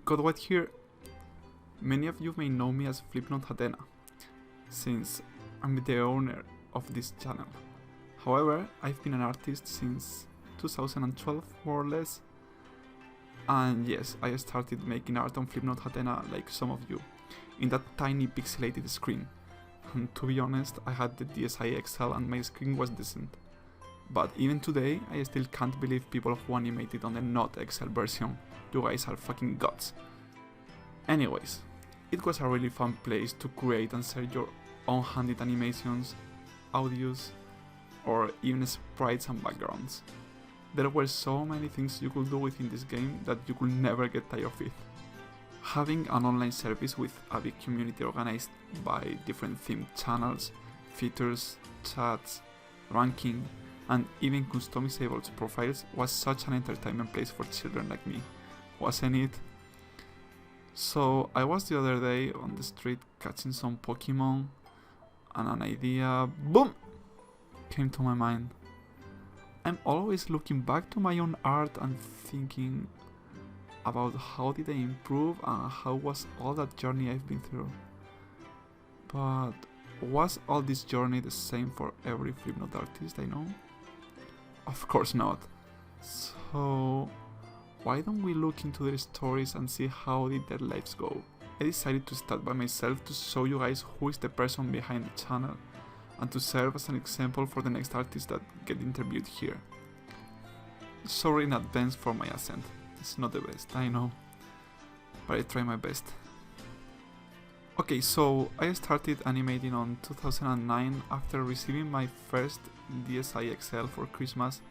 Godwhite here. Many of you may know me as Flipnote Hatena, since I'm the owner of this channel. However, I've been an artist since 2012 more or less, and yes, I started making art on Flipnote Hatena like some of you, in that tiny pixelated screen. And to be honest, I had the DSi XL and my screen was decent. But even today, I still can't believe people who animated on the not XL version. You guys are fucking gods. Anyways, it was a really fun place to create and share your own handed animations, audios, or even sprites and backgrounds. There were so many things you could do within this game that you could never get tired of it. Having an online service with a big community organized by different themed channels, features, chats, ranking, and even customizable profiles was such an entertainment place for children like me, wasn't it? So I was the other day on the street catching some Pokemon, and an idea, boom, came to my mind. I'm always looking back to my own art and thinking about how did I improve and how was all that journey I've been through. But was all this journey the same for every Flipnote artist I know? Of course not. So why don't we look into their stories and see how did their lives go? I decided to start by myself to show you guys who is the person behind the channel and to serve as an example for the next artists that get interviewed here. Sorry in advance for my accent, it's not the best, I know, but I try my best. Okay, so I started animating on 2009 after receiving my first DSi XL for Christmas,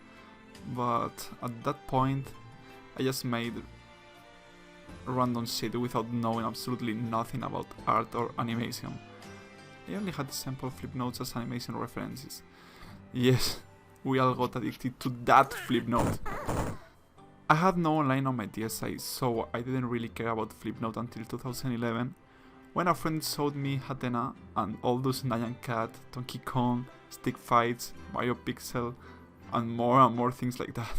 but at that point I just made random shit without knowing absolutely nothing about art or animation. I only had sample flip notes as animation references. Yes, we all got addicted to that Flipnote. I had no online on my DSi, so I didn't really care about Flipnote until 2011, when a friend showed me Hatena and all those Nyan Cat, Donkey Kong, stick fights, Mario Pixel, and more things like that.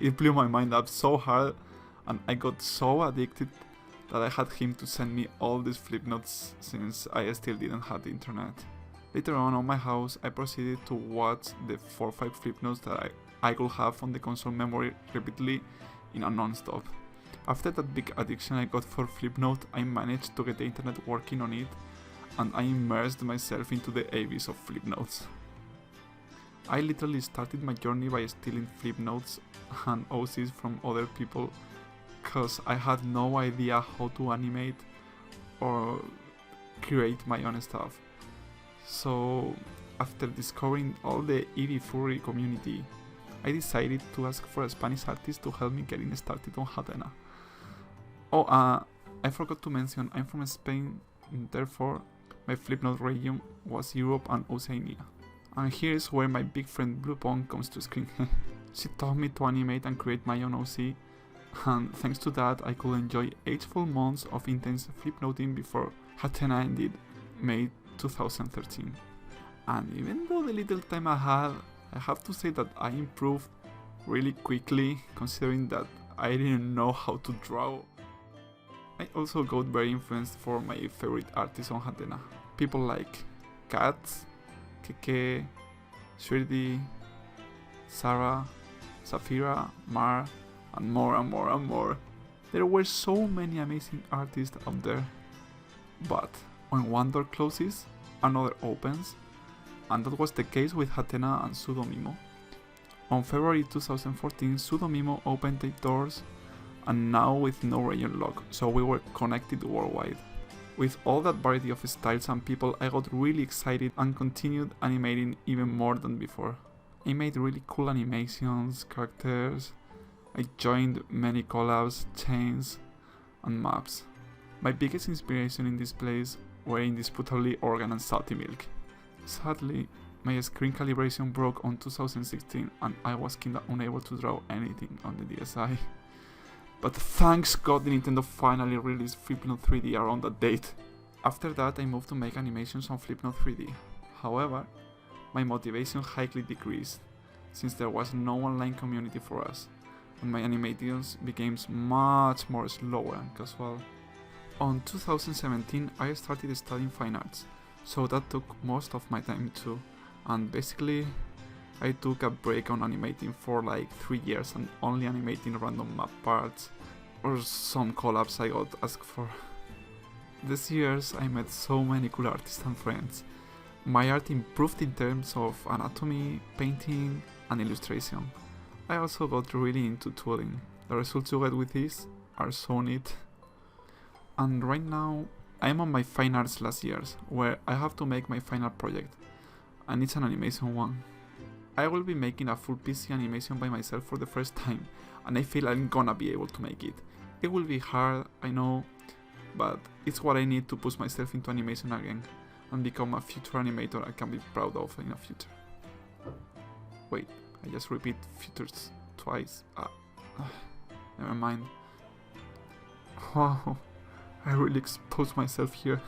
It blew my mind up so hard, and I got so addicted that I had him to send me all these Flipnotes since I still didn't have the internet. Later on my house, I proceeded to watch the 4 or 5 Flipnotes that I could have on the console memory repeatedly in a non-stop. After that big addiction I got for Flipnote, I managed to get the internet working on it, and I immersed myself into the abyss of Flipnotes. I literally started my journey by stealing Flipnotes and OCs from other people, cause I had no idea how to animate or create my own stuff. So after discovering all the Eevee furry community, I decided to ask for a Spanish artist to help me getting started on Hatena. Oh, I forgot to mention, I'm from Spain, therefore my Flipnote region was Europe and Oceania. And here's where my big friend Blue Pong comes to screen. She taught me to animate and create my own OC, and thanks to that I could enjoy 8 full months of intense Flipnoting before Hatena ended May 2013. And even though the little time I had, I have to say that I improved really quickly, considering that I didn't know how to draw. I also got very influenced for my favorite artists on Hatena. People like Katz, Keke, Shirdi, Sarah, Safira, Mar, and more. There were so many amazing artists out there. But when one door closes, another opens, and that was the case with Hatena and Sudomimo. On February 2014, Sudomimo opened the doors, and now with no region lock, so we were connected worldwide. With all that variety of styles and people, I got really excited and continued animating even more than before. I made really cool animations, characters, I joined many collabs, chains, and maps. My biggest inspiration in this place were indisputably Organ and Salty Milk. Sadly, my screen calibration broke on 2016 and I was kinda unable to draw anything on the DSi. But thanks God the Nintendo finally released Flipnote 3D around that date. After that I moved to make animations on Flipnote 3D. However, my motivation highly decreased, since there was no online community for us, and my animations became much more slower and casual. On 2017 I started studying fine arts, so that took most of my time too, and basically I took a break on animating for like 3 years and only animating random map parts or some collabs I got asked for. These years I met so many cool artists and friends. My art improved in terms of anatomy, painting and illustration. I also got really into tooling. The results you get with this are so neat. And right now I'm on my fine arts last years, where I have to make my final project, and it's an animation one. I will be making a full PC animation by myself for the first time, and I feel I'm gonna be able to make it. It will be hard, I know, but it's what I need to push myself into animation again, and become a future animator I can be proud of in the future. Wait, I just repeat futures twice. Never mind. Wow, I really exposed myself here.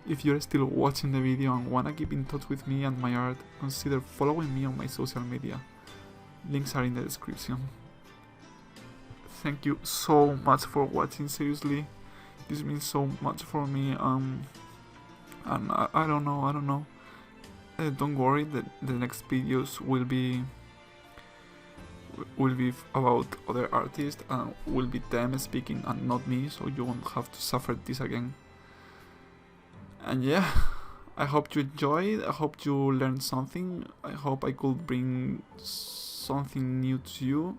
If you're still watching the video and wanna keep in touch with me and my art, consider following me on my social media. Links are in the description. Thank you so much for watching, seriously. This means so much for me, and I don't know. Don't worry, the next videos will be about other artists and will be them speaking and not me, so you won't have to suffer this again. And yeah, I hope you enjoyed, I hope you learned something, I hope I could bring something new to you.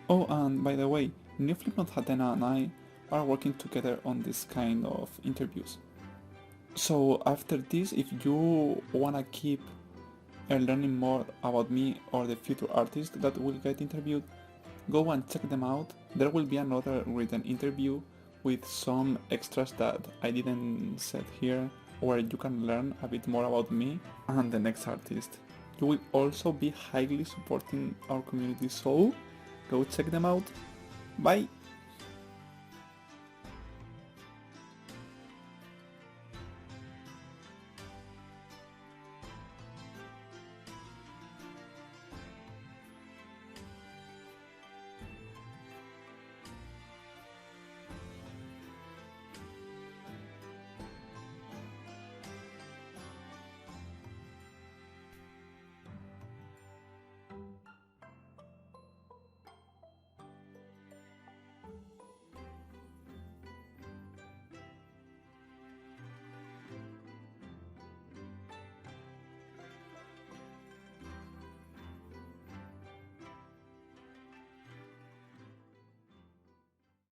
Oh, and by the way, new Flipnote Hatena and I are working together on this kind of interviews. So after this, if you wanna keep learning more about me or the future artists that will get interviewed, go and check them out. There will be another written interview with some extras that I didn't set here, where you can learn a bit more about me and the next artist. You will also be highly supporting our community, so go check them out. Bye!